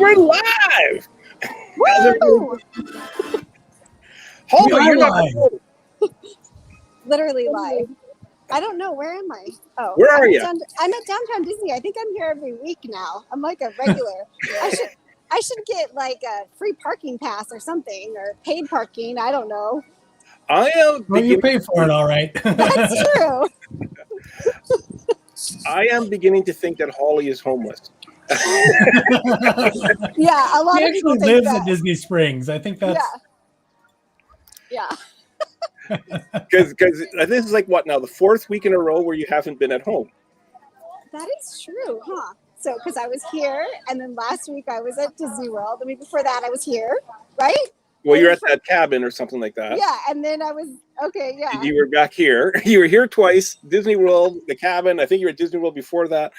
we're live. Woo! Holly, you're live. Literally live. I don't know. Where am I? Oh, where are you? I'm at Downtown Disney. I think I'm here every week now. I'm like a regular. I should get like a free parking pass or something, or paid parking. I don't know. I am. Well, you pay for it, all right. That's true. I am beginning to think that Holly is homeless. Yeah, a lot He of people actually think lives that. at Disney Springs. I think that's. Yeah. Because this is like what now, the fourth week in a row where you haven't been at home. That is true, huh? So, because I was here, and then last week I was at Disney World. The week before that I was here, right? Well, you're at that cabin or something like that. Yeah, and then I was yeah. You were back here. You were here twice. Disney World, the cabin. I think you were at Disney World before that.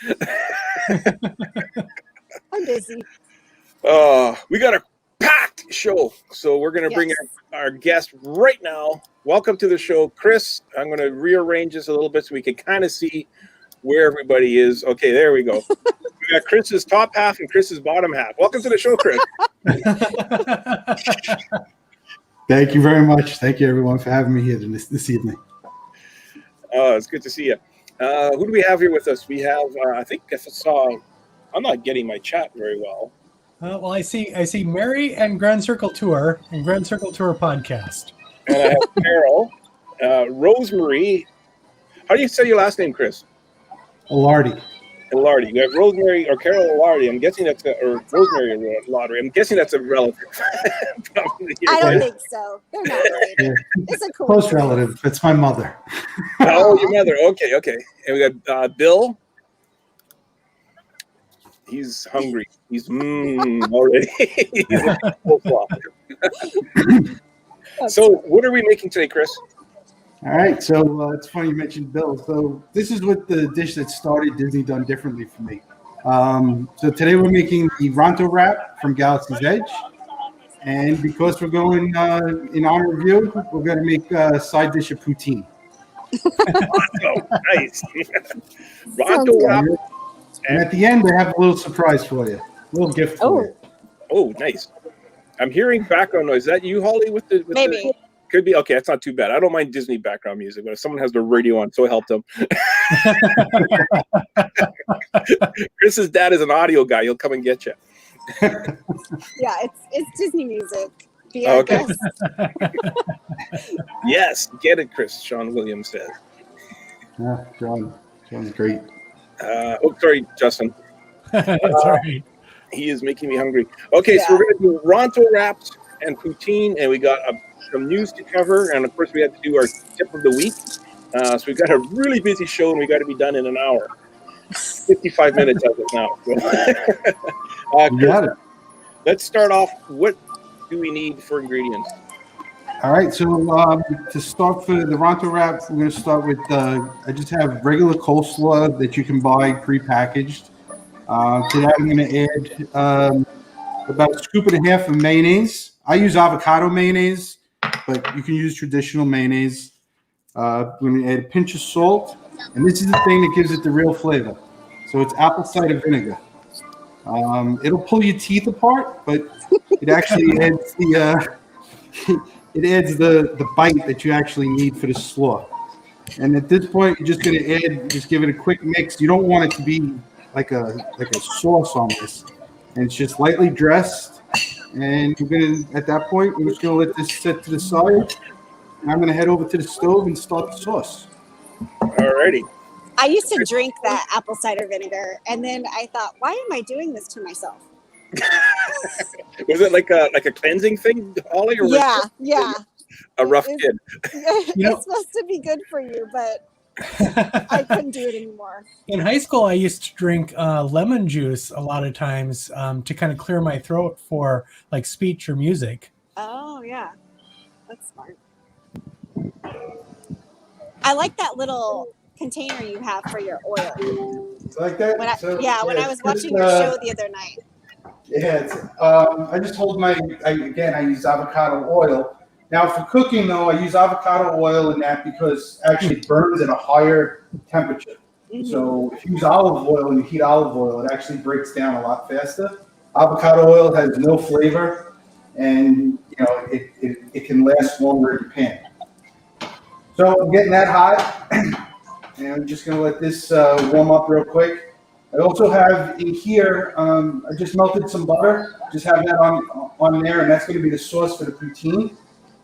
I'm busy. We got a packed show, so we're going to bring our guest right now. Welcome to the show, Chris. I'm going to rearrange this a little bit so we can kind of see where everybody is. Okay, there we go. We got Chris's top half and Chris's bottom half. Welcome to the show, Chris. Thank you very much. Thank you, everyone, for having me here this evening. Oh, it's good to see you. Who do we have here with us? We have, I think I saw, I'm not getting my chat very well. Well, I see Mary and Grand Circle Tour and Grand Circle Tour podcast. And I have Carol, Rosemary. How do you say your last name, Chris? Ilardi. Ilardi. We have Rosemary or Carol Ilardi. I'm guessing that's or Rosemary Ilardi. I'm guessing that's a relative. I don't think so. They're not related. Yeah. It's a cool Close relative. It's my mother. Oh, your mother. Okay. And we got Bill. He's hungry. He's already. He's a full flop. So, what are we making today, Chris? All right. So it's funny you mentioned Bill. So this is what the dish that started Disney done differently for me. So today we're making the Ronto wrap from Galaxy's Edge. And because we're going in honor of you, we're going to make a side dish of poutine. Ronto, nice. Ronto wrap. And at the end, I have a little surprise for you. A little gift for you. Oh, nice. I'm hearing background noise. Is that you, Holly? With Maybe. Could be. Okay, that's not too bad. I don't mind Disney background music, but if someone has the radio on, so help them. Chris's dad is an audio guy. He'll come and get you. Yeah, it's Disney music. Okay. Yes, get it, Chris. Sean Williams says. Yeah, John's great. Sorry, Justin. Sorry. He is making me hungry. Okay, so we're going to do Ronto wraps and poutine, and we got some news to cover, and of course we had to do our tip of the week. So we've got a really busy show, and we got to be done in an hour. 55 minutes as of now. You got it. Let's start off. What do we need for ingredients? All right, so to start for the Ronto wrap, we're going to start with, I just have regular coleslaw that you can buy prepackaged. To that, I'm going to add about a scoop and a half of mayonnaise. I use avocado mayonnaise, but you can use traditional mayonnaise. I'm going to add a pinch of salt, and this is the thing that gives it the real flavor. So it's apple cider vinegar. It'll pull your teeth apart, but it actually adds the bite that you actually need for the slaw. And at this point, you're just going to just give it a quick mix. You don't want it to be like a sauce on this. And it's just lightly dressed. And at that point, we're just going to let this set to the side. And I'm going to head over to the stove and start the sauce. Alrighty. I used to drink that apple cider vinegar, and then I thought, why am I doing this to myself? Was it like a cleansing thing, Holly? Or Yeah. A rough kid. It's supposed to be good for you, but I couldn't do it anymore. In high school, I used to drink lemon juice a lot of times to kind of clear my throat for like speech or music. Oh, yeah. That's smart. I like that little container you have for your oil. Like that? When I was watching your show the other night. Yeah, I just hold I use avocado oil. Now for cooking though, I use avocado oil in that because actually it burns at a higher temperature. Mm-hmm. So if you use olive oil and you heat olive oil, it actually breaks down a lot faster. Avocado oil has no flavor, and it can last longer in the pan. So I'm getting that hot, and I'm just gonna let this warm up real quick. I also have in here, I just melted some butter. Just have that on there, and that's gonna be the sauce for the poutine.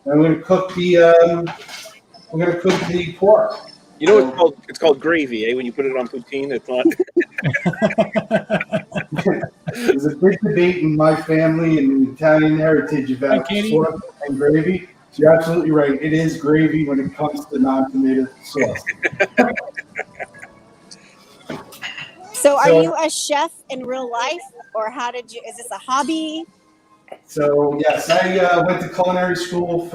And I'm gonna cook the pork. You know, it's called gravy, eh? When you put it on poutine, it's not. There's a big debate in my family and the Italian heritage about sauce and gravy. So you're absolutely right. It is gravy when it comes to non-tomato sauce. So are you a chef in real life, or is this a hobby? So yes, I went to culinary school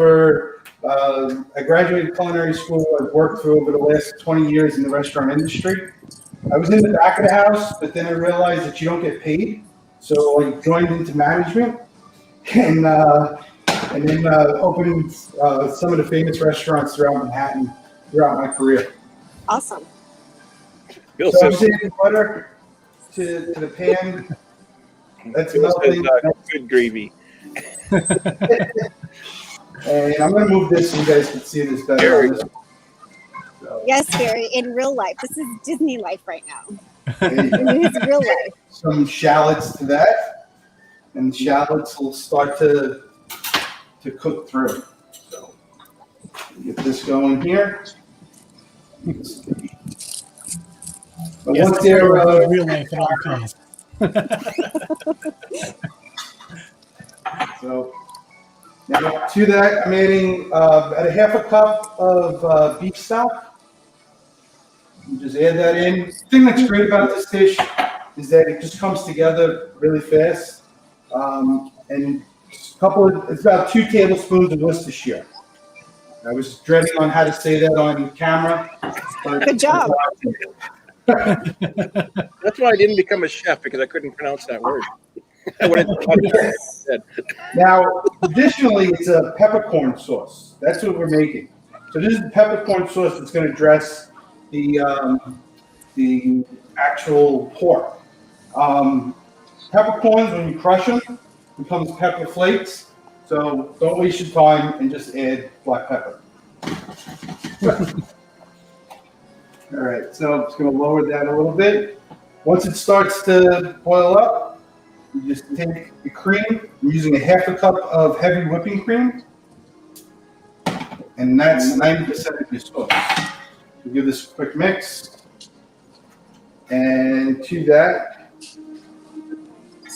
I graduated culinary school. I've worked for over the last 20 years in the restaurant industry. I was in the back of the house, but then I realized that you don't get paid. So I joined into management and then opened some of the famous restaurants throughout Manhattan throughout my career. Awesome. Bill So I'm says, adding butter to the pan. That's Bill says, melting. good gravy. And I'm going to move this so you guys can see this better. Yes, Barry, in real life. This is Disney life right now. It's real life. Some shallots to that, and the shallots will start to cook through. So get this going here. But Yes, once they're real life at all times. So now to that, I'm adding about a half a cup of beef stock. You just add that in. The thing that's great about this dish is that it just comes together really fast. And it's about 2 tablespoons of Worcestershire. I was dreading on how to say that on camera. Good job. That's why I didn't become a chef, because I couldn't pronounce that word. Now, additionally, it's a peppercorn sauce. That's what we're making. So this is the peppercorn sauce that's going to dress the actual pork. Peppercorns, when you crush them, becomes pepper flakes. So don't waste your time and just add black pepper. All right, so I'm just going to lower that a little bit. Once it starts to boil up, you just take the cream. I'm using a half a cup of heavy whipping cream, and that's 90% of your sauce. So give this a quick mix, and to that,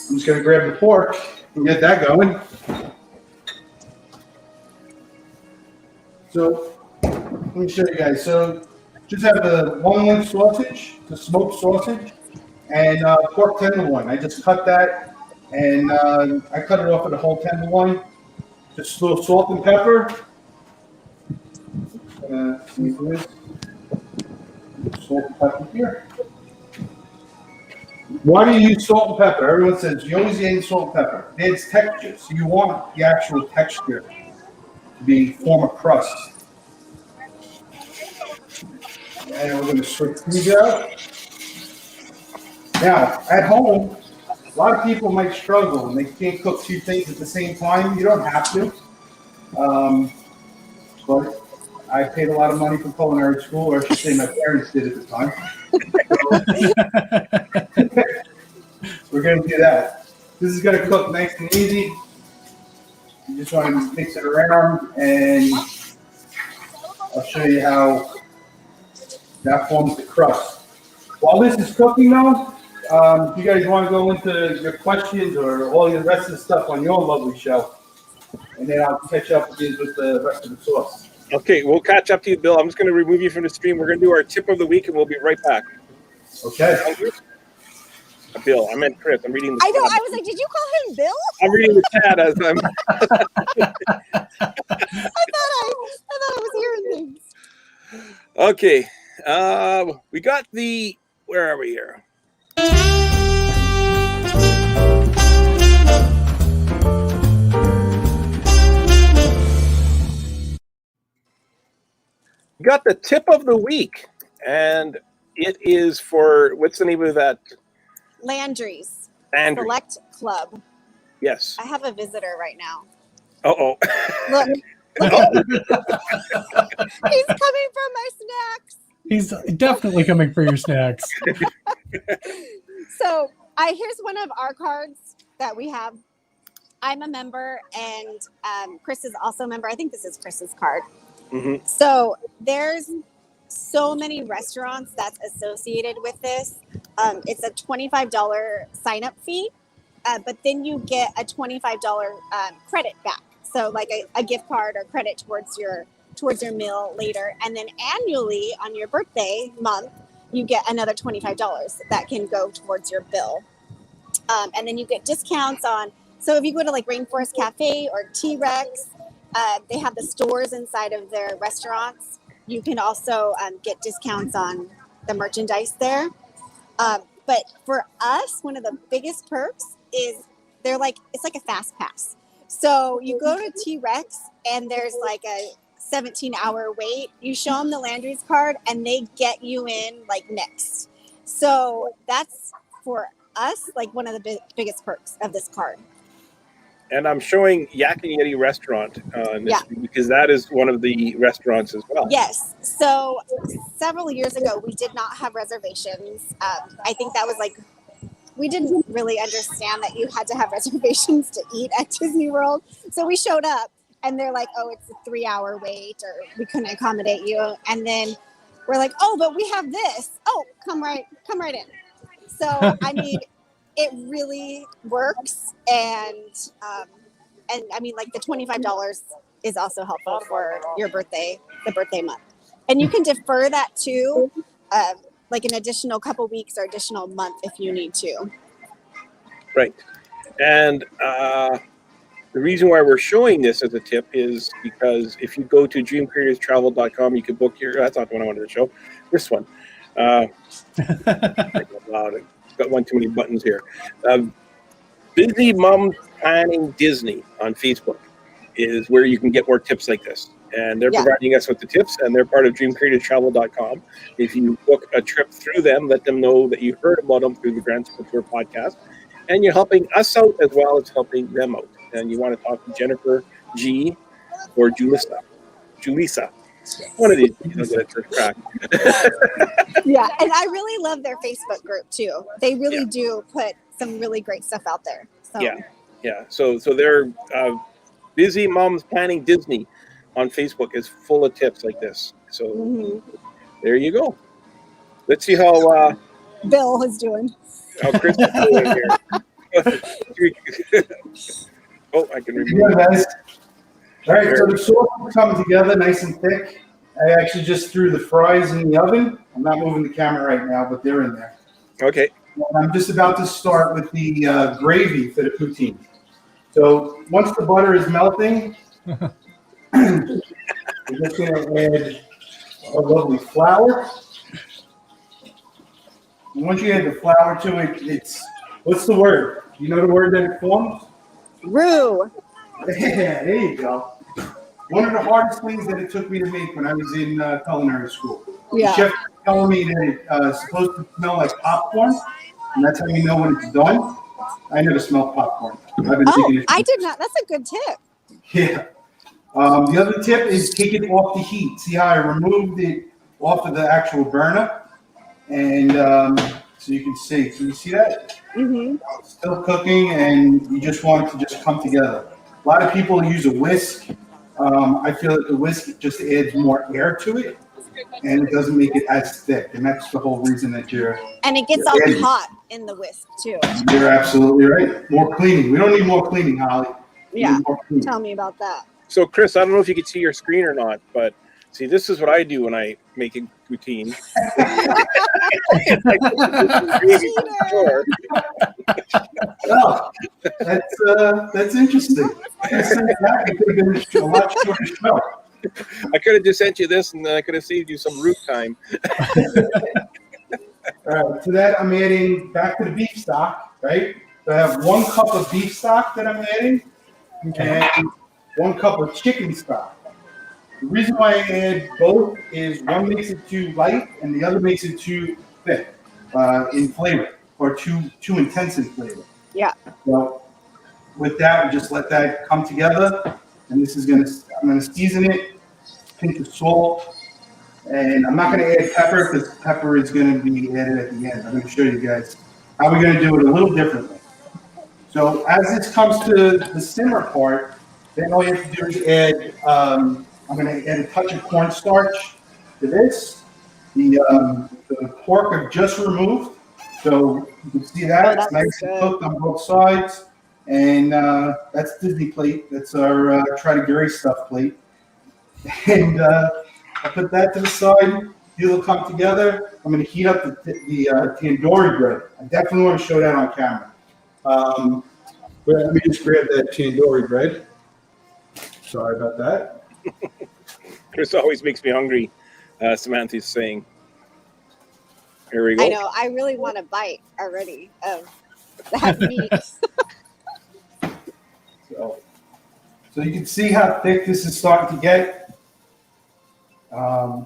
I'm just going to grab the pork and get that going. So let me show you guys. So just have the 1-link sausage, the smoked sausage, and pork tenderloin. I just cut that, and I cut it off with a whole tenderloin. Just a little salt and pepper. Salt and pepper here. Why do you use salt and pepper? Everyone says you always use salt and pepper. It adds texture, so you want the actual texture to form a crust. And we're going to switch these out. Now, at home, a lot of people might struggle and they can't cook 2 things at the same time. You don't have to. But I paid a lot of money for culinary school, or I should say my parents did at the time. We're going to do that. This is going to cook nice and easy. You just want to mix it around, and I'll show you how that forms the crust. While this is cooking, though, if you guys want to go into your questions or all the rest of the stuff on your lovely show, and then I'll catch up with you with the rest of the sauce. Okay, we'll catch up to you, Bill. I'm just going to remove you from the stream. We're going to do our tip of the week, and we'll be right back. Okay. Bill, I meant Chris. I'm reading the I know. I was like, did you call him Bill? I'm reading the chat as I'm. I thought I was hearing things. Okay. We got where are we here? We got the tip of the week, and it is for, what's the name of that? Landry's. Andrew. Select Club. Yes. I have a visitor right now. Uh-oh. Look. Look at him. He's coming for my snacks. He's definitely coming for your snacks. So here's one of our cards that we have. I'm a member, and Chris is also a member. I think this is Chris's card. Mm-hmm. So there's so many restaurants that's associated with this. It's a $25 sign-up fee, but then you get a $25 credit back. So like a gift card or credit towards your meal later. And then annually on your birthday month, you get another $25 that can go towards your bill. And then you get discounts on, so if you go to like Rainforest Cafe or T-Rex, they have the stores inside of their restaurants. You can also get discounts on the merchandise there. But for us, one of the biggest perks is it's like a fast pass. So you go to T-Rex and there's like a 17-hour wait. You show them the Landry's card and they get you in like next. So that's for us like one of the biggest perks of this card. And I'm showing Yak and Yeti restaurant because that is one of the restaurants as well. Yes. So several years ago, we did not have reservations. I think that was we didn't really understand that you had to have reservations to eat at Disney World. So we showed up and they're like, oh, it's a 3-hour wait, or we couldn't accommodate you. And then we're like, oh, but we have this. Oh, come right in. So, I mean, it really works. And I mean, like the $25 is also helpful for your birthday, the birthday month. And you can defer that too, like an additional couple weeks or additional month if you need to. Right. And the reason why we're showing this as a tip is because if you go to dreamcreatorstravel.com, you can book your, that's not the one I wanted to show, this one. Got one too many buttons here. Busy Moms Planning Disney on Facebook is where you can get more tips like this. And they're providing us with the tips, and they're part of dreamcreatorstravel.com. If you book a trip through them, let them know that you heard about them through the Grand School Tour podcast. And you're helping us out as well as helping them out. And you want to talk to Jennifer G or Julissa. One of these. Yeah, and I really love their Facebook group too. They really do put some really great stuff out there. So. Yeah. So they're Busy Moms Planning Disney on Facebook is full of tips like this. So there you go. Let's see how Bill is doing. How Chris is doing here. Oh, I can remove it. Guys. All right, so the sauce will come together nice and thick. I actually just threw the fries in the oven. I'm not moving the camera right now, but they're in there. Okay. And I'm just about to start with the gravy for the poutine. So once the butter is melting, we're just going to add a lovely flour. And once you add the flour to it, it's, what's the word? You know the word that it forms? Roux. Yeah, there you go. One of the hardest things that it took me to make when I was in culinary school. Yeah. The chef was telling me that it's supposed to smell like popcorn, and that's how you know when it's done. I never smelled popcorn. I did not. That's a good tip. Yeah. The other tip is take it off the heat. See how I removed it off of the actual burner? And so you can see. Can you see that? Mm-hmm. It's still cooking, and you just want it to just come together. A lot of people use a whisk. I feel that the whisk just adds more air to it, and it doesn't make it as thick. And that's the whole reason that And it gets all hot in the whisk, too. You're absolutely right. More cleaning. We don't need more cleaning, Holly. Yeah. Tell me about that. So, Chris, I don't know if you can see your screen or not, but see, this is what I do when I make a poutine. Well, that's interesting. It could have been a lot shorter show. I could have just sent you this, and then I could have saved you some root time. All right, to that, I'm adding back to the beef stock, right? So I have 1 cup of beef stock that I'm adding, and 1 cup of chicken stock. The reason why I add both is one makes it too light, and the other makes it too thick in flavor, or too intense in flavor. Yeah. So with that, we just let that come together, and I'm gonna season it, pinch of salt, and I'm not gonna add pepper because pepper is gonna be added at the end. I'm gonna show you guys how we're gonna do it a little differently. So as this comes to the simmer part, then all you have to do is add, I'm gonna add a touch of cornstarch to this. The pork I've just removed, so you can see that it's nice and cooked on both sides. And that's Disney plate. That's our try to Gary stuff plate. And I put that to the side. It'll come together. I'm going to heat up the tandoori bread. I definitely want to show that on camera. But let me just grab that tandoori bread. Sorry about that. Chris always makes me hungry. Samantha's saying. Here we go. I know. I really want to bite already of that meat. So you can see how thick this is starting to get. And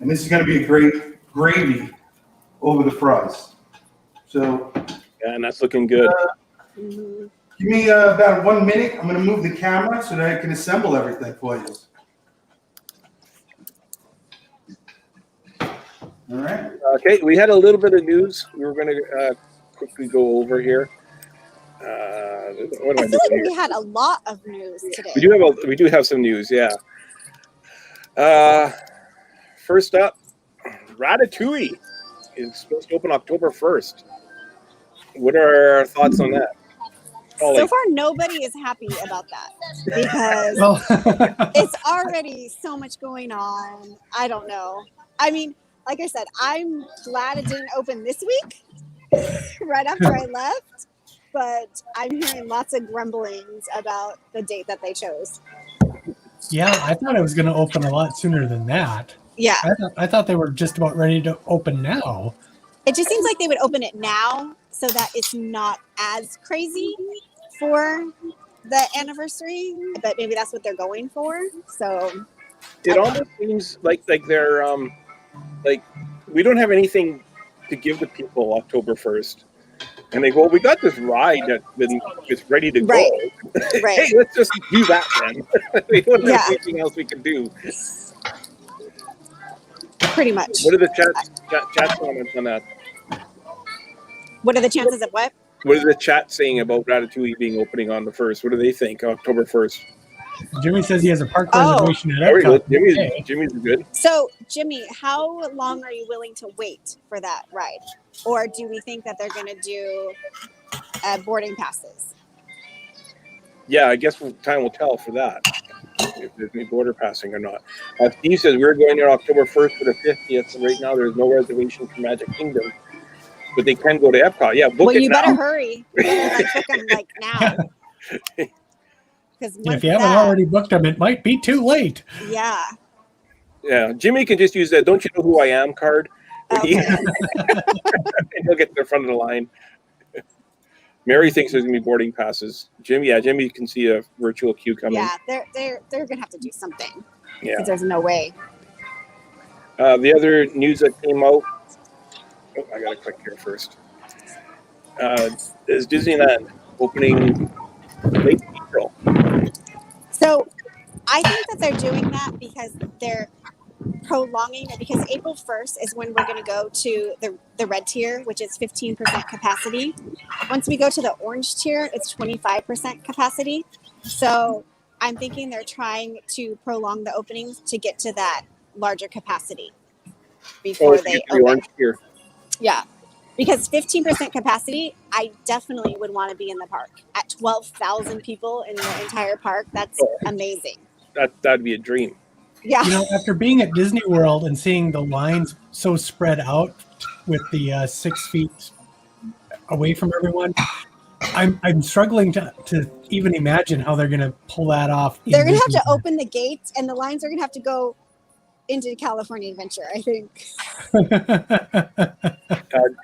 this is going to be a great gravy over the fries. So, yeah, and that's looking good. Give me about 1 minute. I'm going to move the camera so that I can assemble everything for you. All right. Okay, we had a little bit of news. We were going to quickly go over here. What I feel like we had a lot of news today. We do have some news, yeah. First up, Ratatouille is supposed to open October 1st. What are our thoughts on that? So far, nobody is happy about that because it's already so much going on. I don't know. I mean, like I said, I'm glad it didn't open this week right after I left, but I'm hearing lots of grumblings about the date that they chose. Yeah, I thought it was going to open a lot sooner than that. Yeah. I thought they were just about ready to open now. It just seems like they would open it now so that it's not as crazy for the anniversary, but maybe that's what they're going for. So it almost seems like they're like we don't have anything to give the people October 1st. And they go, well, we got this ride that's ready to go. Right. Hey, let's just do that then. We don't have anything else we can do. Pretty much. What are the chat comments on that? What are the chances of what? What is the chat saying about Ratatouille being opening on the 1st? What do they think? October 1st. Jimmy says he has a park reservation at Epcot. Jimmy's good. So, Jimmy, how long are you willing to wait for that ride? Or do we think that they're going to do boarding passes? Yeah, I guess time will tell for that, if there's any border passing or not. Steve says we're going there October 1st for the 50th, so right now there's no reservation for Magic Kingdom. But they can go to Epcot. Yeah, book it now. Well, you better hurry. You better book them like now. If you haven't already booked them, it might be too late. Yeah. Yeah, Jimmy can just use that "Don't you know who I am" card. Okay. And he'll get to the front of the line. Mary thinks there's gonna be boarding passes. Jimmy can see a virtual queue coming. Yeah, they're gonna have to do something. Yeah. Because there's no way. The other news that came out. Oh, I gotta click here first. Is Disneyland opening late April? So I think that they're doing that because they're prolonging it, because April 1st is when we're going to go to the red tier, which is 15% capacity. Once we go to the orange tier, it's 25% capacity. So I'm thinking they're trying to prolong the openings to get to that larger capacity before they open. The orange tier. Yeah. Because 15% capacity, I definitely would want to be in the park. At 12,000 people in the entire park, that's amazing. That'd be a dream. Yeah. You know, after being at Disney World and seeing the lines so spread out with the 6 feet away from everyone, I'm struggling to even imagine how they're going to pull that off. They're going to have to open the gates, and the lines are going to have to go into California Adventure, I think.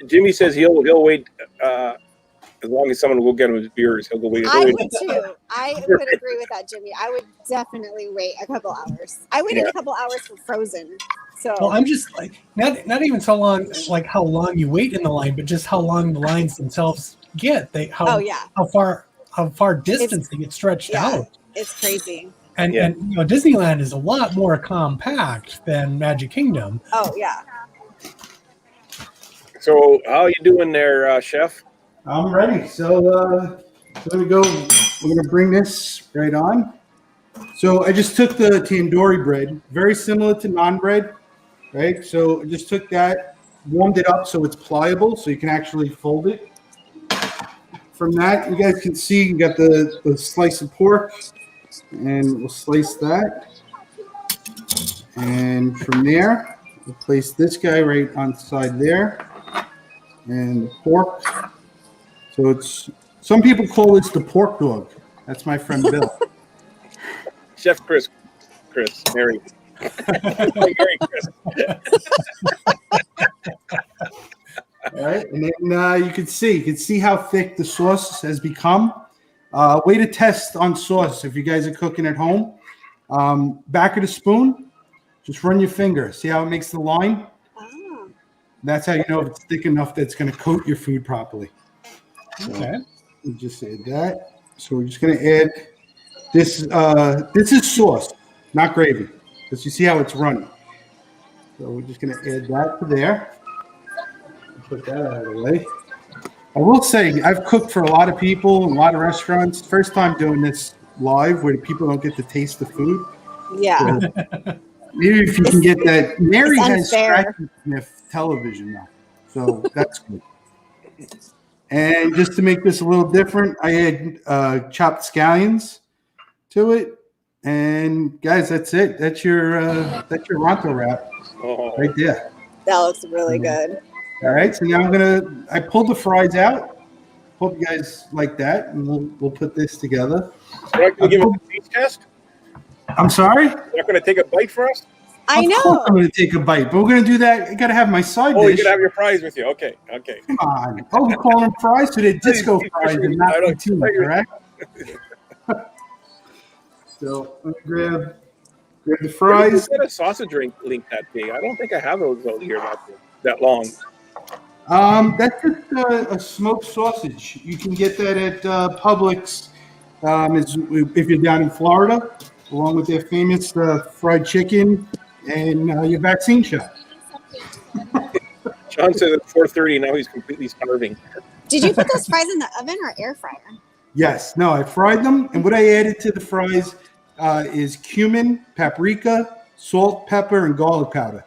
Jimmy says he'll wait as long as someone will get him his beers. He'll go wait. I would too. I would agree with that, Jimmy. I would definitely wait a couple hours. I waited a couple hours for Frozen. So well, I'm just like not even so long like how long you wait in the line, but just how long the lines themselves get. Oh yeah, how far distance they get stretched out. It's crazy. And Disneyland is a lot more compact than Magic Kingdom. Oh yeah. So how you doing there, Chef? I'm ready. So there we go. We're gonna bring this right on. So I just took the tandoori bread, very similar to naan bread, right? So I just took that, warmed it up so it's pliable, so you can actually fold it. From that, you guys can see you got the slice of pork, and we'll slice that. And from there, we'll place this guy right on the side there, and the pork. So it's, some people call this the pork dog. That's my friend Bill. Chef Chris, Mary. Mary Chris. All right, and then you can see how thick the sauce has become. Way to test on sauce if you guys are cooking at home. Back of the spoon, just run your finger. See how it makes the line? Oh. That's how you know if it's thick enough that it's going to coat your food properly. Okay. We just add that. So we're just going to add this. This is sauce, not gravy, because you see how it's running. So we're just going to add that to there. Put that out of the way. I will say I've cooked for a lot of people in a lot of restaurants. First time doing this live where people don't get to taste the food. Yeah. So maybe if you can get that. Mary has unfair. Sniff television now, so that's good. And just to make this a little different, I add chopped scallions to it. And guys, that's it. That's your Ronto wrap right there. That looks really good. All right, so now I pulled the fries out. Hope you guys like that, and we'll put this together. You're not going to give us a taste test? I'm sorry? You're not going to take a bite for us? I Of know. course I'm going to take a bite, but we're going to do that. I got to have my side Oh, dish. you can have your fries with you. Okay. Come on. Oh, we're calling them fries, so they're disco fries and not poutine, correct? So I'm going to grab the fries. You get a sausage link that big. I don't think I have those out here that long. That's just a smoked sausage. You can get that at Publix if you're down in Florida, along with their famous fried chicken and your vaccine shot. John says at 4:30. Now he's completely starving. Did you put those fries in the oven or air fryer? Yes. No, I fried them, and what I added to the fries is cumin, paprika, salt, pepper, and garlic powder.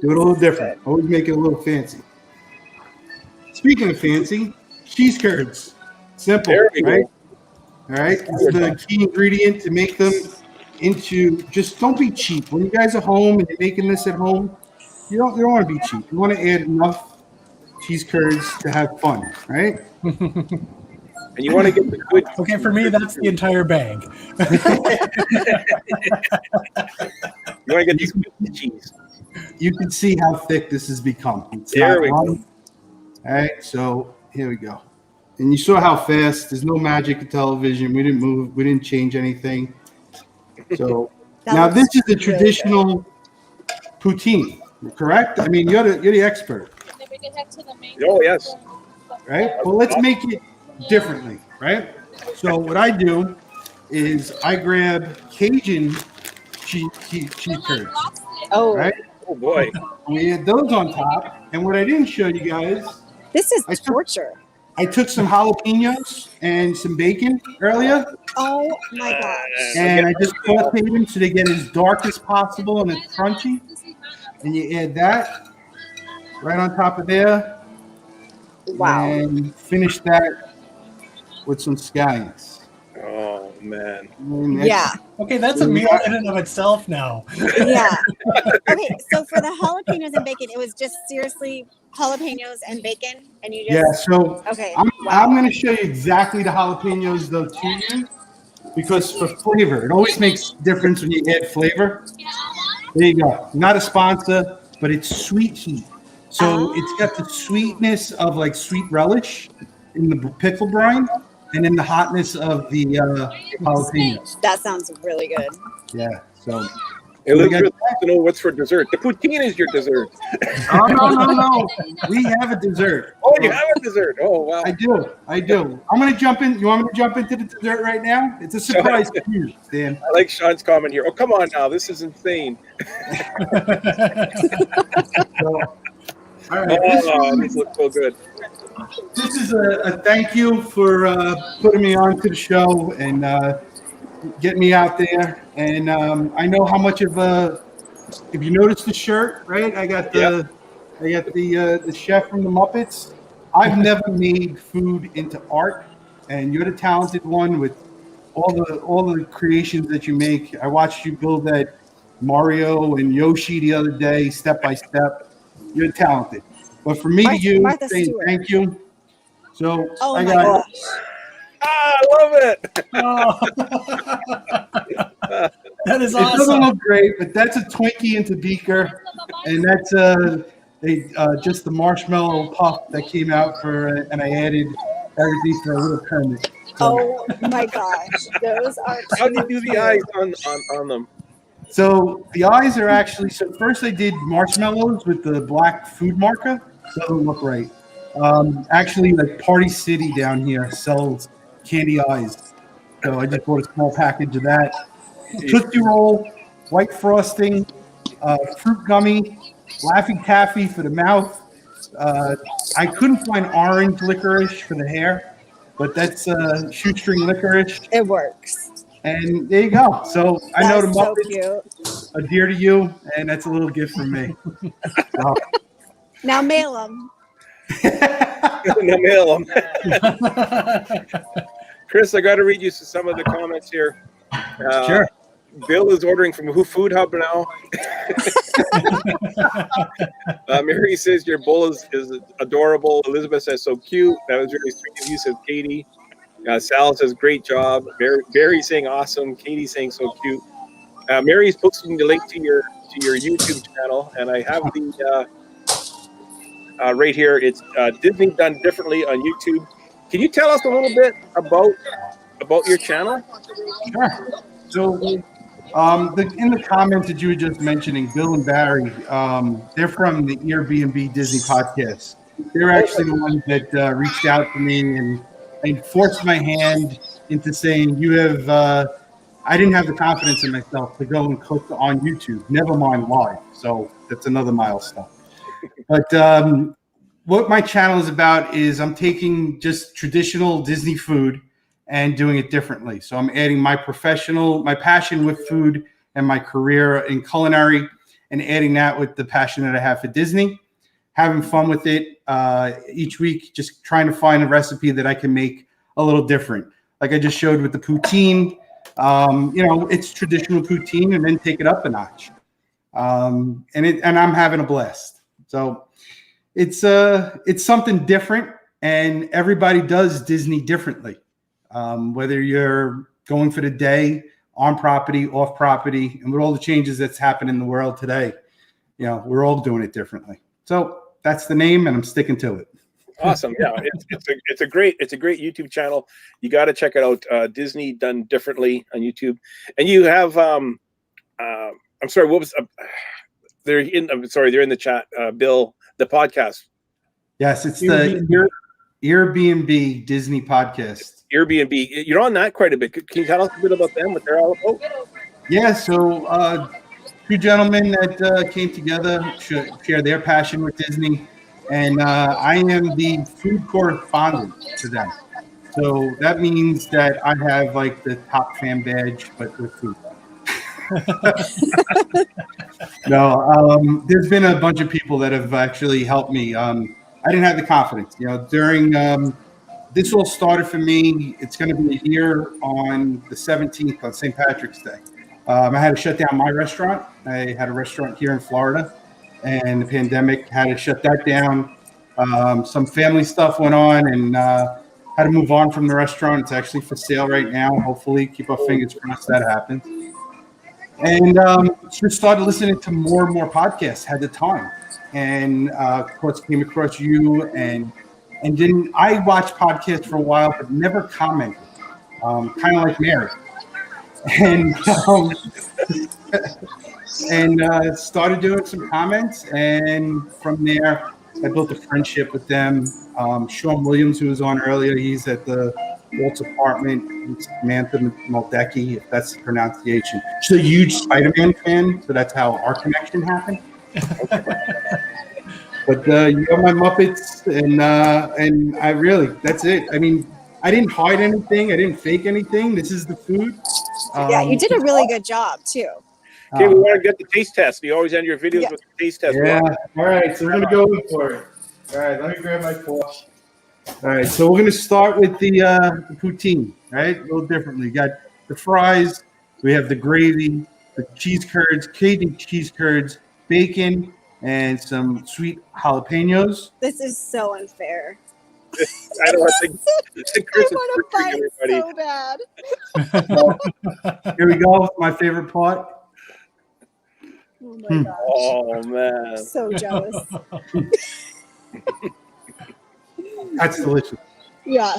Do it a little different. Always make it a little fancy. Speaking of fancy, cheese curds. Simple, There we right? go. All right. This is the key ingredient to make them into. Just don't be cheap. When you guys are home and you're making this at home, you don't want to be cheap. You want to add enough cheese curds to have fun, right? And you want to get the good. Okay, for me, that's the entire bag. You want to get these good cheese. You can see how thick this has become. It's There we not go. long. All right, so here we go. And you saw how fast. There's no magic of television. We didn't move. We didn't change anything. So now this is the traditional poutine, correct? I mean, you're the expert, Oh yes. right? Well, let's make it differently, right? So what I do is I grab Cajun cheese curds, Oh, right? Oh boy. We add those on top. And what I didn't show you guys, this is I took- torture. I took some jalapenos and some bacon earlier, Oh my gosh. and I just sauteed them so they get as dark as possible and it's crunchy. And you add that right on top of there. Wow. And finish that with some scallions. Oh man. And that's- Yeah. Okay, that's a meal in and of itself now. Yeah. Okay, so for the jalapenos and bacon, it was just seriously jalapenos and bacon, and you just Yeah, so okay. I'm going to show you exactly the jalapenos though to you, because for flavor, it always makes a difference when you add flavor. There you go. Not a sponsor, but it's sweet heat. So it's got the sweetness of like sweet relish in the pickle brine, and then the hotness of the jalapenos. That sounds really good. Yeah. So Elizabeth wants to know what's for dessert. The poutine is your dessert. Oh, no. We have a dessert. Oh, you have a dessert. Oh, wow. I do. I'm going to jump in. You want me to jump into the dessert right now? It's a surprise for you, Dan. I like Sean's comment here. Oh, come on now. This is insane. All right. This looks so good. This is a thank you for putting me on to the show and getting me out there. And I know how much of if you notice the shirt, right? I got the chef from the Muppets. I've never made food into art, and you're the talented one with all the creations that you make. I watched you build that Mario and Yoshi the other day, step by step. You're talented. But for me to you, saying thank you. So Oh I my got gosh. I love it. Oh. That is it doesn't awesome. look great, but that's a Twinkie into beaker, and that's just the marshmallow puff that came out and I added everything for a little Kermit. So, Oh my gosh. Those are How do you do the eyes on them? so the eyes are actually, so first I did marshmallows with the black food marker. Doesn't look right. Actually, like Party City down here sells candy eyes. So I just bought a small package of that. Tootsie Roll, white frosting, fruit gummy, Laffy Taffy for the mouth. I couldn't find orange licorice for the hair, but that's shoestring licorice. It works. And there you go. So I know the That's so Muppets cute. are dear to you, and that's a little gift from me. So, Now mail them. No, mail 'em. Chris, I got to read you some of the comments here. sure. Bill is ordering from Food Hub now. Mary says your bowl is adorable. Elizabeth says so cute. That was very sweet of you, says Katie. Sal says great job. Barry saying awesome. Katie saying so cute. Mary's posting the link to your YouTube channel, and I have the right here. It's Disney Done Differently on YouTube. Can you tell us a little bit about your channel? Sure. So, in the comments that you were just mentioning, Bill and Barry, they're from the Airbnb Disney podcast. They're actually the ones that reached out to me and forced my hand into saying, "You have." I didn't have the confidence in myself to go and cook on YouTube, never mind live. So that's another milestone. But what my channel is about is I'm taking just traditional Disney food and doing it differently. So I'm adding my passion with food and my career in culinary and adding that with the passion that I have for Disney, having fun with it each week, just trying to find a recipe that I can make a little different. Like I just showed with the poutine, it's traditional poutine and then take it up a notch. And I'm having a blast. So it's something different, and everybody does Disney differently. Whether you're going for the day, on property, off property, and with all the changes that's happened in the world today, we're all doing it differently. So that's the name, and I'm sticking to it. Awesome. Yeah, it's a great YouTube channel. You got to check it out. Disney Done Differently on YouTube. And you have I'm sorry, what was they're in the chat, Bill, the podcast. Yes, it's the Airbnb Disney podcast. Airbnb. You're on that quite a bit. Can you tell us a bit about them, what they're all about? Yeah, so two gentlemen that came together, share their passion with Disney, and I am the food correspondent to them. So that means that I have like the top fan badge, but with food. No, there's been a bunch of people that have actually helped me. I didn't have the confidence, during this all started for me. It's going to be a year on the 17th on St. Patrick's Day. I had to shut down my restaurant. I had a restaurant here in Florida, and the pandemic had to shut that down. Some family stuff went on, and had to move on from the restaurant. It's actually for sale right now. Hopefully, keep our fingers crossed that happens. And just started listening to more and more podcasts, had the time. And of course, came across you. And then I watched podcasts for a while, but never commented, kind of like Mary. And and started doing some comments. And from there, I built a friendship with them. Sean Williams, who was on earlier, he's at the Walt's apartment. It's Samantha Maldecki, if that's the pronunciation. She's a huge Spider-Man fan, so that's how our connection happened. But you got my Muppets, and I really, that's it. I mean, I didn't hide anything. I didn't fake anything. This is the food. Yeah, you did a really good job too. Okay, we want to get the taste test. You always end your videos with the taste test. Yeah. All right, so we're gonna go for it. All right, let me grab my fork. All right, so we're gonna start with the poutine. Right, a little differently. Got the fries. We have the gravy, the cheese curds, Cajun cheese curds, bacon, and some sweet jalapenos. This is so unfair. I don't think Chris I want to fight everybody. so bad. Here we go. My favorite part. Oh my gosh. Oh man, So jealous. That's delicious. Yeah,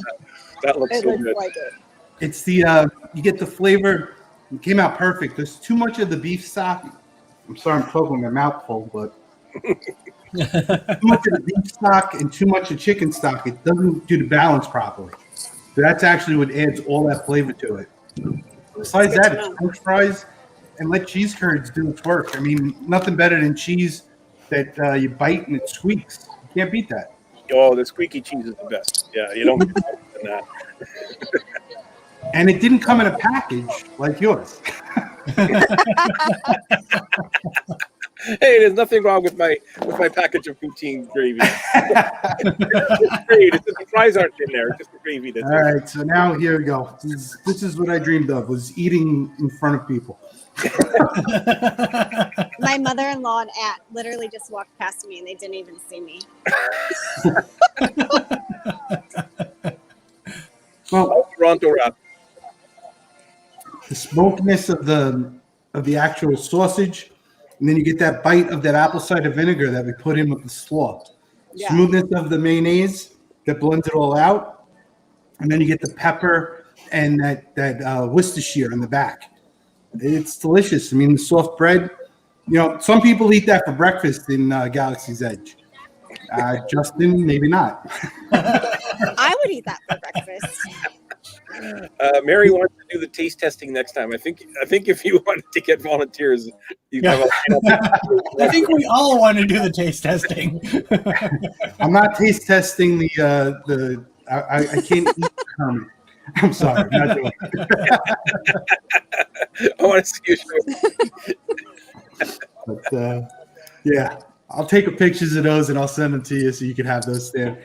that looks it so looks good. like it. It's the you get the flavor. It came out perfect. There's too much of the beef stock. I'm sorry, I'm talking my mouth full, but too much of the beef stock and too much of chicken stock. It doesn't do the balance properly. So that's actually what adds all that flavor to it. Besides that, it's French fries and let cheese curds do its work. I mean, nothing better than cheese that you bite and it squeaks. You can't beat that. Oh, the squeaky cheese is the best. Yeah, you don't get better than that. And it didn't come in a package like yours. Hey, there's nothing wrong with my package of poutine gravy. It's great. It's the fries aren't in there. It's just the gravy. That's All right, so now here we go. This is what I dreamed of, was eating in front of people. My mother-in-law and aunt literally just walked past me and they didn't even see me. Well, Toronto wrap. the smokiness of the actual sausage, and then you get that bite of that apple cider vinegar that we put in with the slaw. Yeah. Smoothness of the mayonnaise that blends it all out, and then you get the pepper and that Worcestershire in the back. It's delicious. I mean, the soft bread. You know, some people eat that for breakfast in Galaxy's Edge. Justin, maybe not. I would eat that for breakfast. Mary wants to do the taste testing next time. I think if you wanted to get volunteers, you have I think we all want to do the taste testing. I'm not taste testing the. I can't eat Kermit. I'm sorry. I'm not doing it. I want to see you show. But yeah, I'll take pictures of those and I'll send them to you so you can have those there.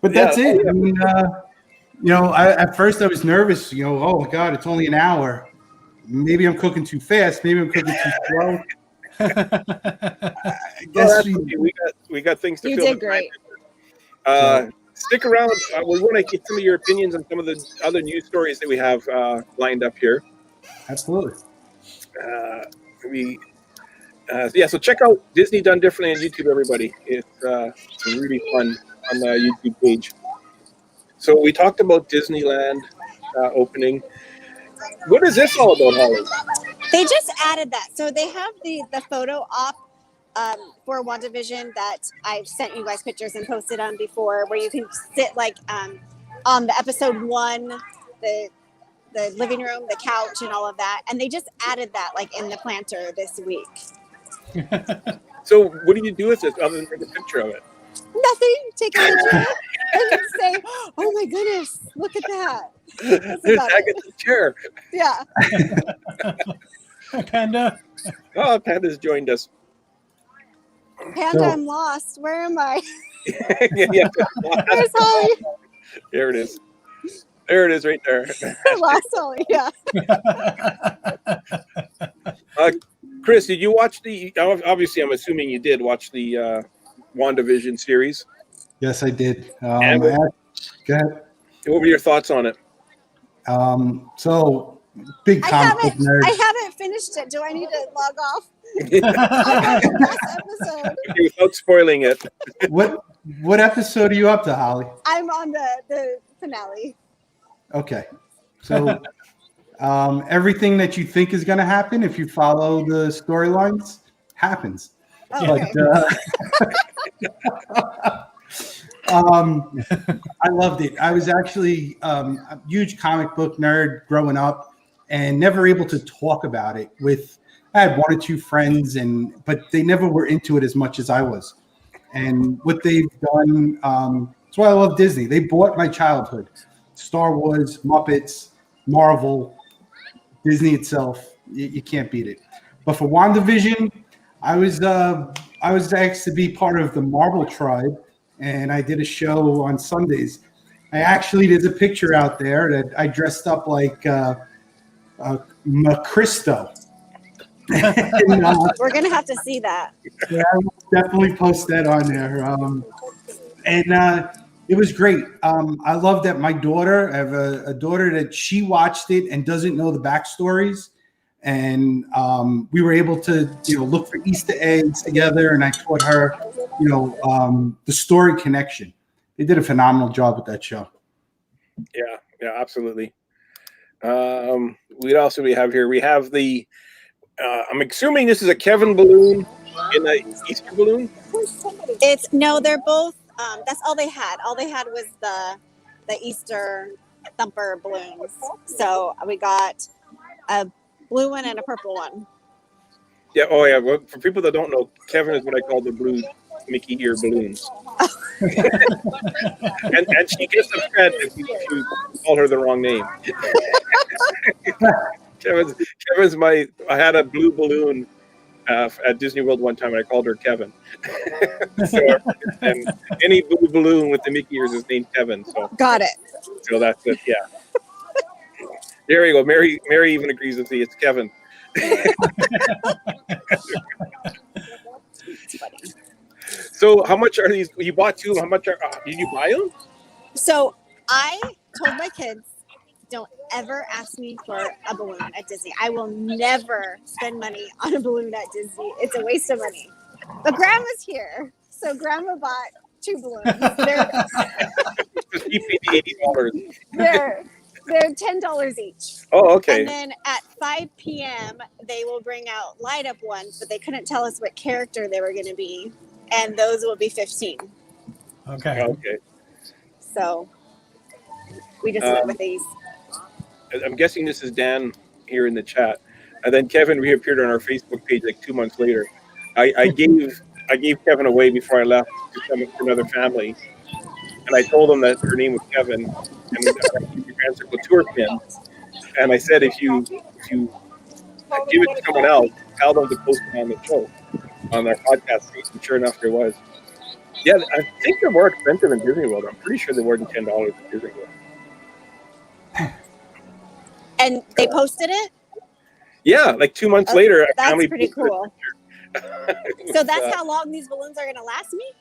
But that's it. Yeah. I mean, you know, at first I was nervous. You know, oh my God, it's only an hour. Maybe I'm cooking too fast. Maybe I'm cooking too slow. I guess we got things to You fill did the time great. in. Stick around. We want to get some of your opinions on some of the other news stories that we have lined up here. Absolutely. So check out Disney Done Differently on YouTube, everybody. It's really fun on the YouTube page. So we talked about Disneyland opening. What is this all about, Holly? They just added that. So they have the photo op for WandaVision that I've sent you guys pictures and posted on before, where you can sit like on the episode 1, the living room, the couch, and all of that. And they just added that like in the planter this week. So what do you do with this other than take a picture of it? Nothing. Take a picture and say, "Oh my goodness, look at that." There's Agatha's chair. Yeah. Panda. Oh, Panda's joined us. Panda, I'm lost. Where am I? Yeah. Where's Holly? There it is. There it is, right there. Lost Holly. Yeah. Chris, did you watch the? Obviously, I'm assuming you did watch the WandaVision series. Yes, I did. Go ahead. What were your thoughts on it? So big comic book nerd. I haven't finished it. Do I need to log off? Last episode. Without spoiling it. What episode are you up to, Holly? I'm on the finale. Okay. So Everything that you think is going to happen, if you follow the storylines, happens. Oh, But I loved it. I was actually a huge comic book nerd growing up, and never able to talk about it with. I had one or two friends, but they never were into it as much as I was. And what they've done, that's why I love Disney. They bought my childhood: Star Wars, Muppets, Marvel, Disney itself. You can't beat it. But for WandaVision, I was asked to be part of the Marvel tribe, and I did a show on Sundays. There's a picture out there that I dressed up like Cristo. we're gonna have to see that. Yeah, I will definitely post that on there. It was great. I love that my daughter, I have a daughter that she watched it and doesn't know the backstories. And we were able to, look for Easter eggs together. And I taught her, the story connection. They did a phenomenal job with that show. Yeah, absolutely. We have here, we have the, I'm assuming this is a Kevin balloon and a Easter balloon. They're both. That's all they had. All they had was the Easter Thumper balloons. So we got a blue one and a purple one. Yeah. Oh, yeah. Well, for people that don't know, Kevin is what I call the blue Mickey ear balloons. and she gets upset if you call her the wrong name. Kevin's I had a blue balloon at Disney World one time, and I called her Kevin. And any blue balloon with the Mickey ears is named Kevin. So got it. So that's it. Yeah. There you go. Mary even agrees with me. It's Kevin. So how much are these? You bought two. How much did you buy them? So I told my kids, don't ever ask me for a balloon at Disney. I will never spend money on a balloon at Disney. It's a waste of money. But Grandma's here. So Grandma bought two balloons. They're $10 each. Oh, okay. And then at 5 p.m., they will bring out light up ones, but they couldn't tell us what character they were going to be. And those will be 15. Okay. So we just went with these. I'm guessing this is Dan here in the chat. And then Kevin reappeared on our Facebook page like 2 months later. I gave Kevin away before I left to come with another family. And I told him that her name was Kevin, and the Grand Circle Tour pin. And I said, if you give it to someone else, tell them to post it on the show, on our podcast page. And sure enough, there was. Yeah, I think they're more expensive in Disney World. I'm pretty sure they're more than $10 at Disney World. And they posted it? Yeah, like 2 months later. That's pretty cool. So that's how long these balloons are going to last me?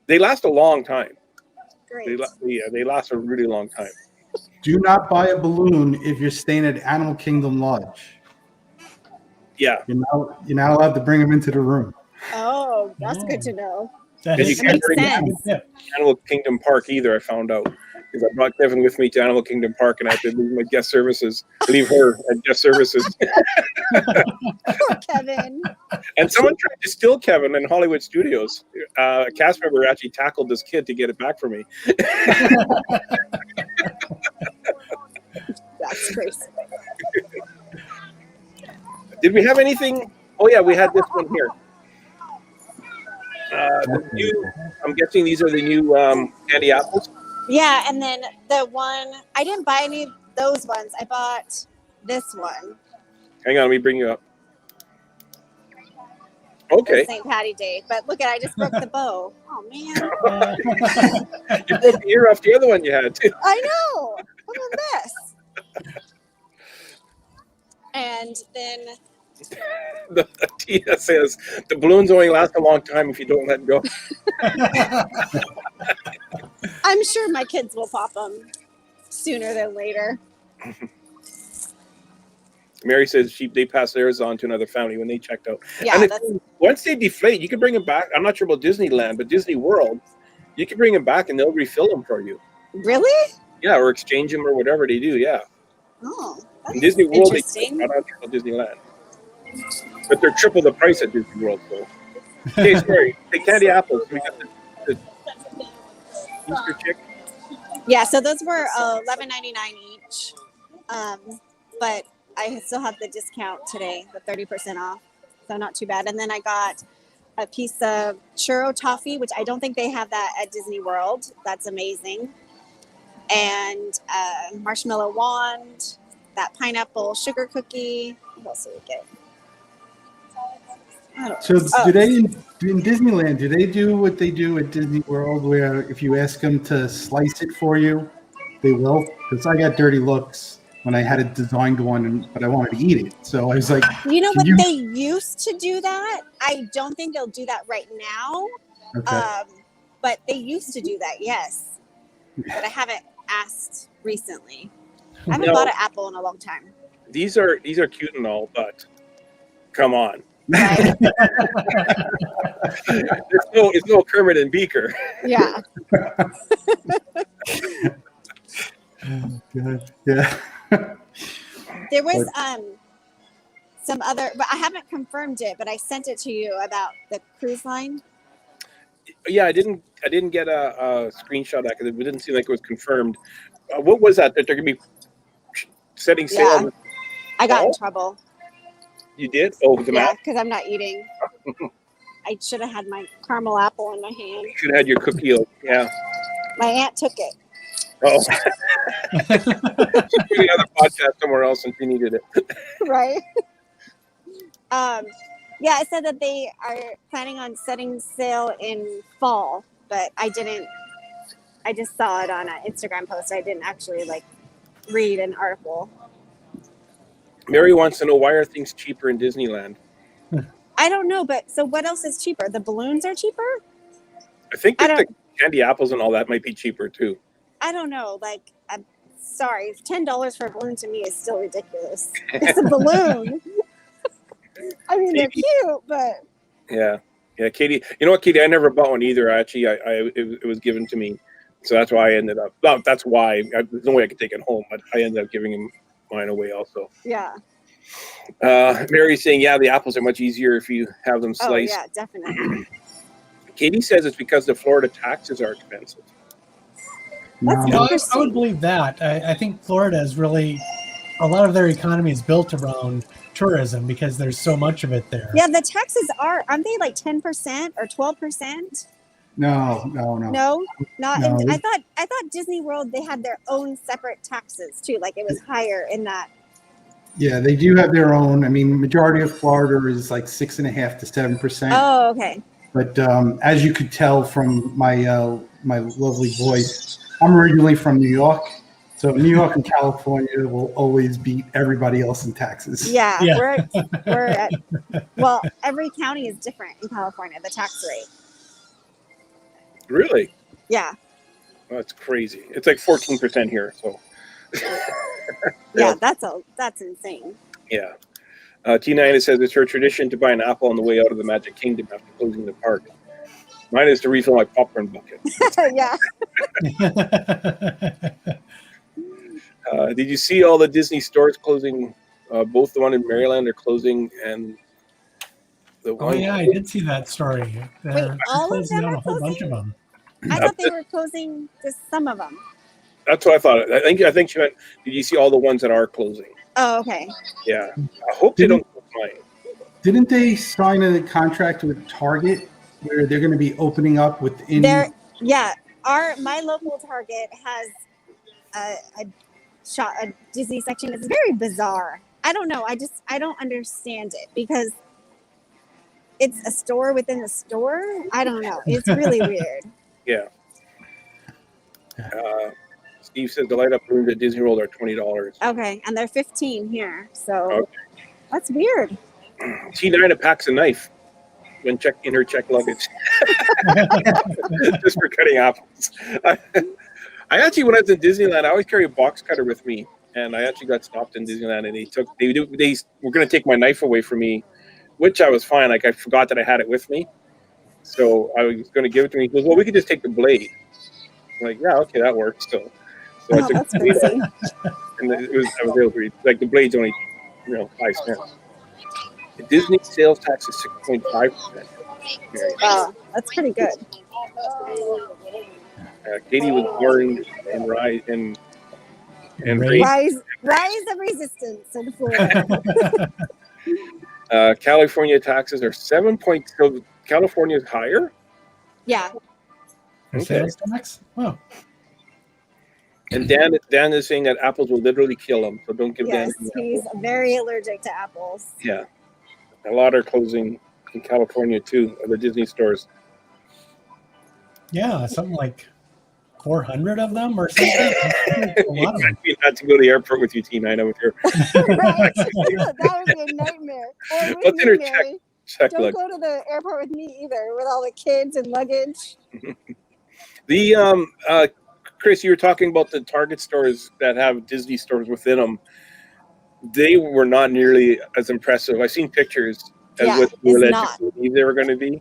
They last a long time. Great. They last a really long time. Do not buy a balloon if you're staying at Animal Kingdom Lodge. Yeah. You're not allowed to bring them into the room. Oh, that's good to know. That And you can't bring sense. Animal Kingdom Park either, I found out. Because I brought Kevin with me to Animal Kingdom Park, and I had to leave my guest services. Leave her at guest services. Poor Kevin. And someone tried to steal Kevin in Hollywood Studios. A cast member actually tackled this kid to get it back for me. That's crazy. Did we have anything? Oh, yeah, we had this one here. I'm guessing these are the new candy apples. Yeah, and then the one, I didn't buy any of those ones. I bought this one. Hang on, let me bring you up. Okay. St. Patty Day. But look I just broke the bow. Oh, man. You broke the ear off the other one you had, too. I know. Look at this. And then The Tia says the balloons only last a long time if you don't let go. I'm sure my kids will pop them sooner than later. Mary says they passed theirs on to another family when they checked out. Yeah, And once they deflate, you can bring them back. I'm not sure about Disneyland, but Disney World, you can bring them back and they'll refill them for you. Really? Yeah, or exchange them or whatever they do. Yeah. Oh, that's In Disney World, they interesting. not on Disneyland, but they're triple the price at Disney World. So, okay, sorry. The candy apples. We got the Easter chick. Yeah, so those were $11.99 each. But I still have the discount today, the 30% off. So not too bad. And then I got a piece of churro toffee, which I don't think they have that at Disney World. That's amazing. And marshmallow wand, that pineapple sugar cookie. What else did we get? So do they in Disneyland? Do they do what they do at Disney World, where if you ask them to slice it for you, they will? Because I got dirty looks when I had a designed one, but I wanted to eat it. So I was like, you know what? They used to do that. I don't think they'll do that right now. Okay. But they used to do that, yes. But I haven't asked recently. I haven't bought an apple in a long time. These are cute and all, but come on. Right? it's no Kermit and Beaker. Yeah. Good. Yeah. There was some other, but I haven't confirmed it, but I sent it to you about the cruise line. Yeah, I didn't get a screenshot of that because it didn't seem like it was confirmed. What was that they're going to be setting sail? Yeah. I got in trouble. You did? Oh, the map? Because I'm not eating. I should have had my caramel apple in my hand. You should have had your cookie. Yeah. My aunt took it. Oh. She's doing another podcast somewhere else and she needed it. Right. Yeah, it said that they are planning on setting sail in fall, but I didn't. I just saw it on an Instagram post. I didn't actually read an article. Mary wants to know, why are things cheaper in Disneyland? I don't know, but so what else is cheaper? The balloons are cheaper? I think that the candy apples and all that might be cheaper too. I don't know. I'm sorry, $10 for a balloon to me is still ridiculous. It's a balloon. I mean, they're cute, but yeah, Katie. You know what, Katie? I never bought one either. Actually, it was given to me, so that's why I ended up. Well, that's why there's no way I could take it home, but I ended up giving him mine away also. Yeah. Mary's saying, yeah, the apples are much easier if you have them sliced. Oh yeah, definitely. Katie says it's because the Florida taxes are expensive. I would believe that. I think Florida is really, a lot of their economy is built around tourism because there's so much of it there. Yeah, the taxes aren't they 10% or 12%? No. No, not. No. I thought Disney World, they had their own separate taxes too. It was higher in that. Yeah, they do have their own. I mean, majority of Florida is 6.5% to 7%. Oh, okay. But as you could tell from my my lovely voice, I'm originally from New York. So New York and California will always beat everybody else in taxes. Yeah. We're at, well, every county is different in California, the tax rate. Really? Yeah. Oh, that's crazy. It's 14% here. So. Yeah, that's insane. Yeah. T9 says it's her tradition to buy an apple on the way out of the Magic Kingdom after closing the park. Mine is to refill my popcorn bucket. Yeah. Did you see all the Disney stores closing? Both the one in Maryland are closing, and the one. Oh yeah, I did see that story. Wait, all of them are a whole bunch of them. I thought they were closing just some of them. That's what I thought. I think she meant. Did you see all the ones that are closing? Oh, okay. Yeah, I hope they don't close mine. Didn't they sign a contract with Target where they're going to be opening up within? My local Target has a Disney section. It's very bizarre. I don't know. I don't understand it because it's a store within a store. I don't know. It's really weird. Yeah. Steve says the light up rooms at Disney World are $20. Okay, and they're $15 here. So okay. That's weird. T9 packs a knife when in her checked luggage. Just for cutting apples. I actually, when I was in Disneyland, I always carry a box cutter with me, and I actually got stopped in Disneyland, and they were going to take my knife away from me, which I was fine. I forgot that I had it with me, so I was going to give it to me. He goes, "Well, we could just take the blade." I'm like, yeah, okay, that works. So that's crazy. and I was able to read. Like the blade's only 5 cents. The Disney sales tax is 6.5%. Wow, that's pretty good. Katie was born and Rise of resistance in Florida. California taxes are 7 point. So California is higher. Yeah. For sales tax? Oh. And Dan is saying that apples will literally kill him, so don't give Dan. Yes, he's very allergic to apples. Yeah, a lot are closing in California too, the Disney stores. Yeah, something like 400 of them or something. A lot of them. You had to go to the airport with you, T9, with your. Right? That would be a nightmare. Or with What's in you, her Mary. check Don't luggage? go to the airport with me either, with all the kids and luggage. The Chris, you were talking about the Target stores that have Disney stores within them. They were not nearly as impressive. I've seen pictures as what we were led to believe they were going to be.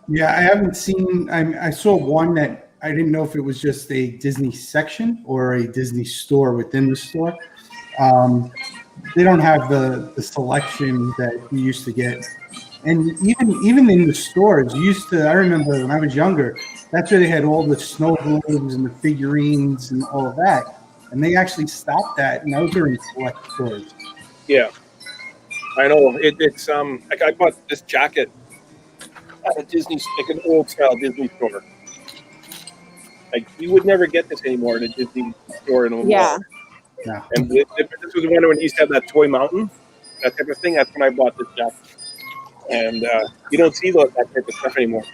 Yeah, I haven't seen. I saw one that I didn't know if it was just a Disney section or a Disney store within the store. They don't have the selection that we used to get, and even in the stores, I remember when I was younger, that's where they had all the snow globes and the figurines and all of that, and they actually stopped that, and those are in select stores. Yeah, I know. It's like I bought this jacket at a Disney, like an old style Disney store. Like you would never get this anymore in a Disney store in a mall. Yeah. Yeah. And this was the one when he used to have that toy mountain, that type of thing. That's when I bought this jacket. And you don't see that type of stuff anymore.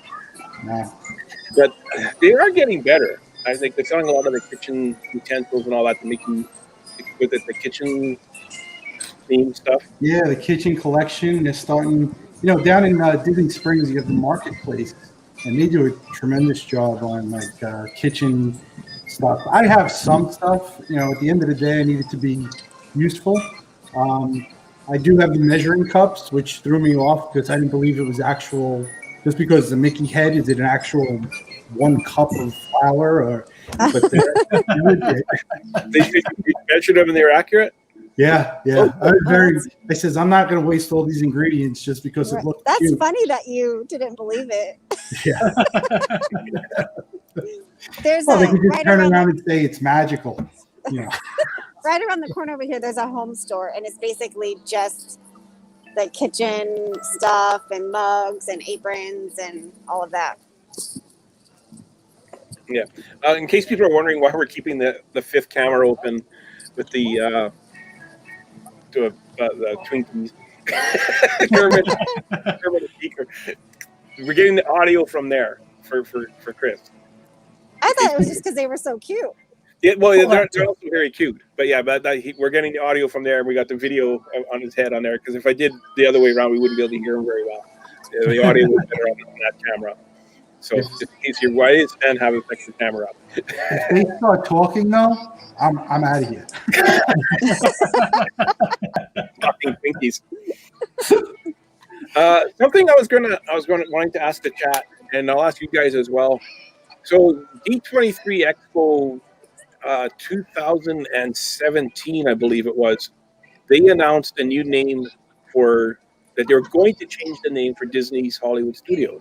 No. But they are getting better. I think they're selling a lot of the kitchen utensils and all that to make you with the kitchen theme stuff. Yeah, the kitchen collection is starting. Down in Disney Springs, you have the marketplace, and they do a tremendous job on like kitchen stuff. I have some stuff. At the end of the day, I need it to be useful. I do have the measuring cups, which threw me off because I didn't believe it was actual. Just because the Mickey head is it an actual 1 cup of flour, but They measured them and they were accurate. Yeah. I says I'm not going to waste all these ingredients just because it looks That's cute. funny that you didn't believe it. Yeah. There's They could just right turn around around and say it's magical. right around the corner over here, there's a home store, and it's basically just the kitchen stuff and mugs and aprons and all of that. Yeah. In case people are wondering why we're keeping the 5th camera open with the Twinkies. Kermit speaker. We're getting the audio from there for Chris. I thought it was just because they were so cute. Yeah, well, they're also very cute. But yeah, we're getting the audio from there, and we got the video on his head on there. Because if I did the other way around, we wouldn't be able to hear him very well. The audio was better on that camera. So just in case you're wise, then have it fix the camera up. If they start talking though, I'm out of here. Talking Twinkies. Something I was wanting to ask the chat, and I'll ask you guys as well. So D23 Expo 2017, I believe it was, they announced a new name that they were going to change the name for Disney's Hollywood Studios.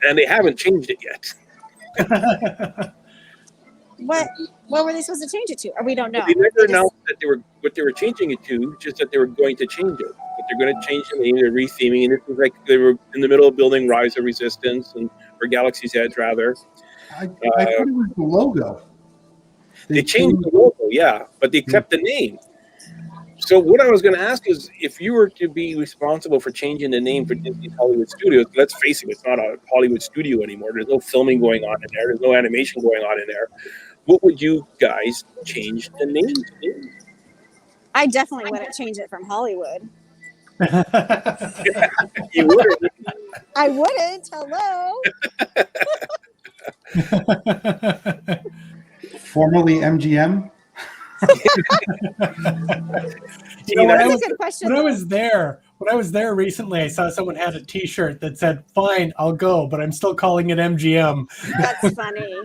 And they haven't changed it yet. What were they supposed to change it to? Or we don't know. They never announced that what they were changing it to, just that they were going to change it. But they're going to change the name, they're retheming, and this was like they were in the middle of building Rise of Resistance or Galaxy's Edge rather. I thought it was the logo. They changed the logo, yeah, but they kept the name. So what I was going to ask is, if you were to be responsible for changing the name for Disney's Hollywood Studios, let's face it, it's not a Hollywood studio anymore. There's no filming going on in there. There's no animation going on in there. What would you guys change the name to? I definitely wouldn't change it from Hollywood. You would. I wouldn't. Hello. Formerly MGM. That's a good question. When I was there recently, I saw someone had a T-shirt that said, "Fine, I'll go, but I'm still calling it MGM." That's funny.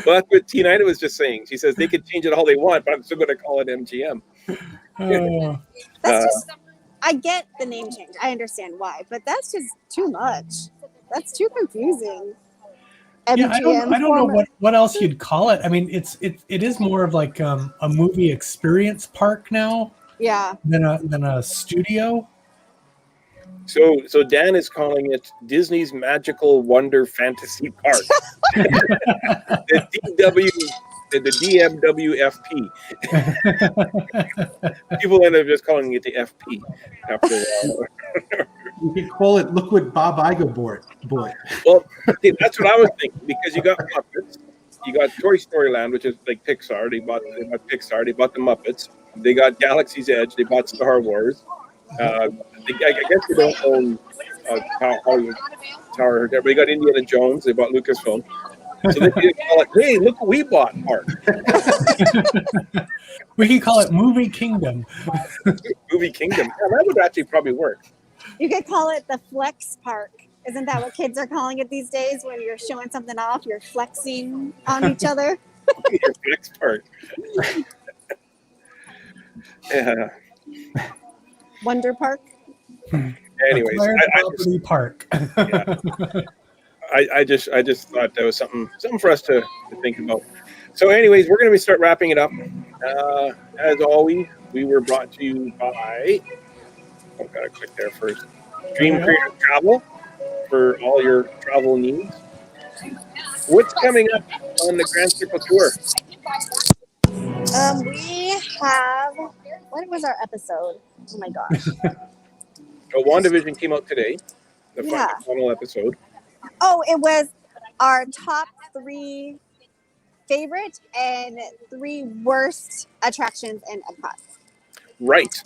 Well, that's what Tina was just saying. She says they can change it all they want, but I'm still going to call it MGM. Oh, That's just. I get the name change. I understand why, but that's just too much. That's too confusing. yeah, I don't know former- what else you'd call it. I mean, it is more of like a movie experience park now Yeah. than a studio. So Dan is calling it Disney's Magical Wonder Fantasy Park. the DMWFP. People end up just calling it the FP after a while. You could call it "Look What Bob Iger bought." Well, that's what I was thinking, because you got Muppets, you got Toy Story Land, which is like Pixar. They bought Pixar. They bought the Muppets. They got Galaxy's Edge. They bought Star Wars. I guess they don't own Hollywood Tower. But they got Indiana Jones. They bought Lucasfilm. So they could call it, hey, look what we bought, Park. We can call it Movie Kingdom. Movie Kingdom. Yeah, that would actually probably work. You could call it the Flex Park. Isn't that what kids are calling it these days? When you're showing something off, you're flexing on each other. Your Flex Park. Yeah. Wonder Park. Anyways, Acquired property park. Yeah. I just thought that was something for us to think about. So, anyways, we're going to start wrapping it up. As always, we were brought to you by. I've got to click there first. Dream Creative Travel for all your travel needs. What's coming up on the Grand Circle Tour? We have. What was our episode? Oh my gosh. So, WandaVision came out today. The Yeah. final episode. Oh, it was our top 3 favorite and 3 worst attractions in Epcot. Right.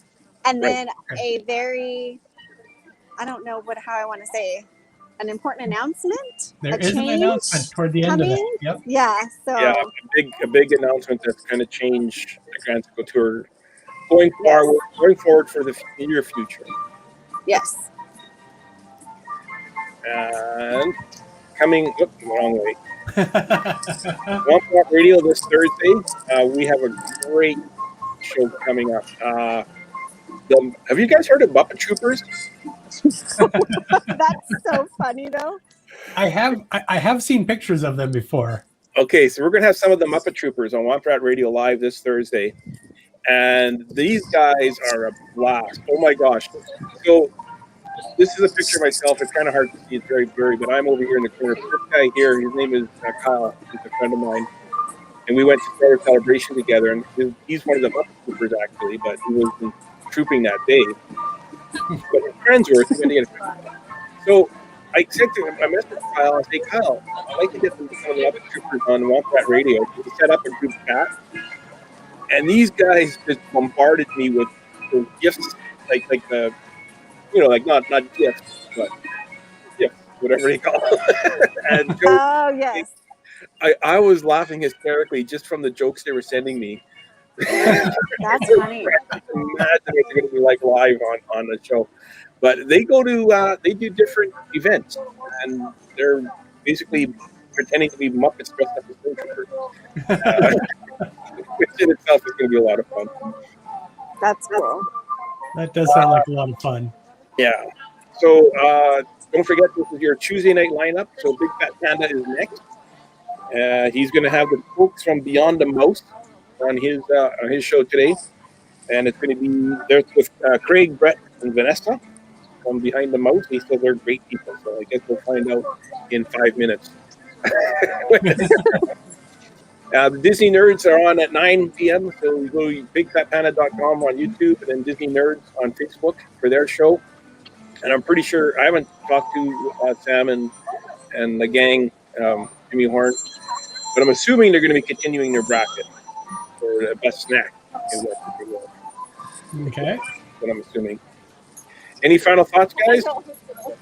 And then a very, I don't know how I want to say, an important announcement. There is an announcement toward the end of it. Yep. Yeah. So. Yeah, a big announcement that's going to change the Grand Circle Tour going forward for the near future. Yes. And coming, wrong way. One Pop Radio this Thursday. We have a great show coming up. Have you guys heard of Muppet Troopers? That's so funny, though. I have seen pictures of them before. Okay, so we're going to have some of the Muppet Troopers on Womp Radio Live this Thursday. And these guys are a blast. Oh my gosh. So this is a picture of myself. It's kind of hard to see. It's very blurry, but I'm over here in the corner. This guy here, his name is Kyle. He's a friend of mine. And we went to Star Wars Celebration together. And he's one of the Muppet Troopers, actually, but he was trooping that day. But his friends were. So I said to him, I messaged Kyle. I say, Kyle, I'd like to get some of the Muppet Troopers on Womp Radio. So we set up a group chat. And these guys just bombarded me with gifts, like the, like not gifts, but gifts, whatever they call them. And jokes. Oh, yes. I was laughing hysterically just from the jokes they were sending me. That's funny. Imagine what they're going to be like live on the show. But they go to, they do different events, and they're basically pretending to be Muppets dressed up as Stormtroopers. Which in itself is going to be a lot of fun. That's cool. That does sound like a lot of fun. Yeah. So don't forget, this is your Tuesday night lineup. So Big Fat Panda is next. He's going to have the folks from Beyond the Mouse on his show today, and it's going to be there with Craig, Brett, and Vanessa from Behind the Mouse. He said they're great people, so I guess we'll find out in 5 minutes. The Disney Nerds are on at 9 p.m. So you go to bigfatpanda.com on YouTube, and then Disney Nerds on Facebook for their show. And I'm pretty sure I haven't talked to Sam and the gang, Jimmy Horn, but I'm assuming they're going to be continuing their bracket for the best snack. Okay. That's what I'm assuming. Any final thoughts, guys?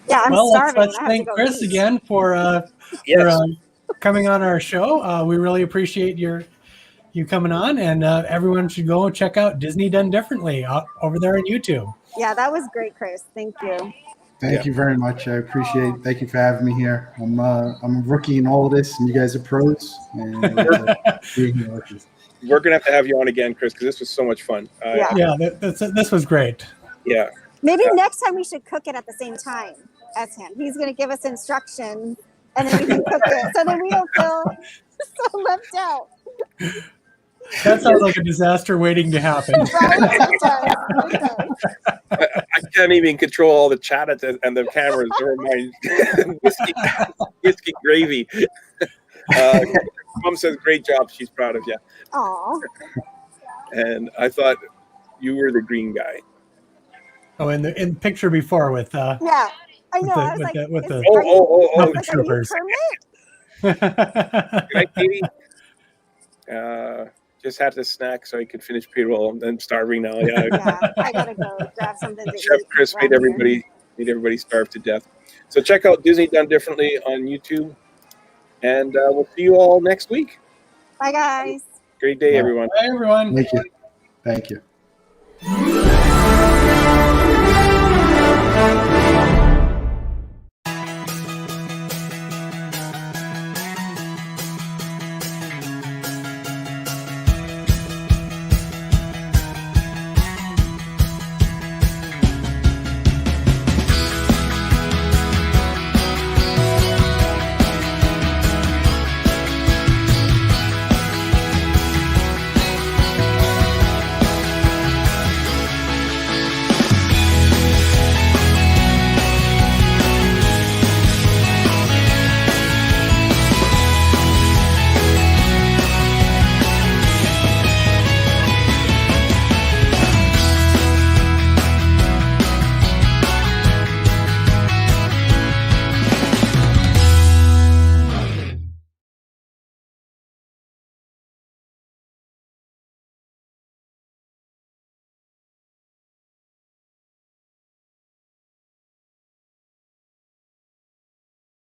Yeah, I'm starving. Let's I have thank to go Chris eat. again for coming on our show. We really appreciate you coming on, and everyone should go and check out Disney Done Differently over there on YouTube. Yeah, that was great, Chris. Thank you. Thank you very much. I appreciate it. Thank you for having me here. I'm a rookie in all of this, and you guys are pros. And we're gonna have to have you on again, Chris, because this was so much fun. This was great. Yeah. Maybe next time we should cook it at the same time as him. He's going to give us instructions, and then we can cook it, so then we don't feel so left out. That sounds like a disaster waiting to happen. I can't even control all the chat and the cameras or my whiskey gravy. Mom says, great job. She's proud of you. Aww. And I thought you were the green guy. Oh, in the picture before with yeah, I know. I was like, Muppet Troopers. Good night, Katie. Just had to snack so I could finish payroll. I'm starving now. Yeah, I gotta go grab something to Chef eat. Chris made everybody starve to death. So check out Disney Done Differently on YouTube, and we'll see you all next week. Bye, guys. Great day, everyone. Bye, everyone. Thank you. Thank you.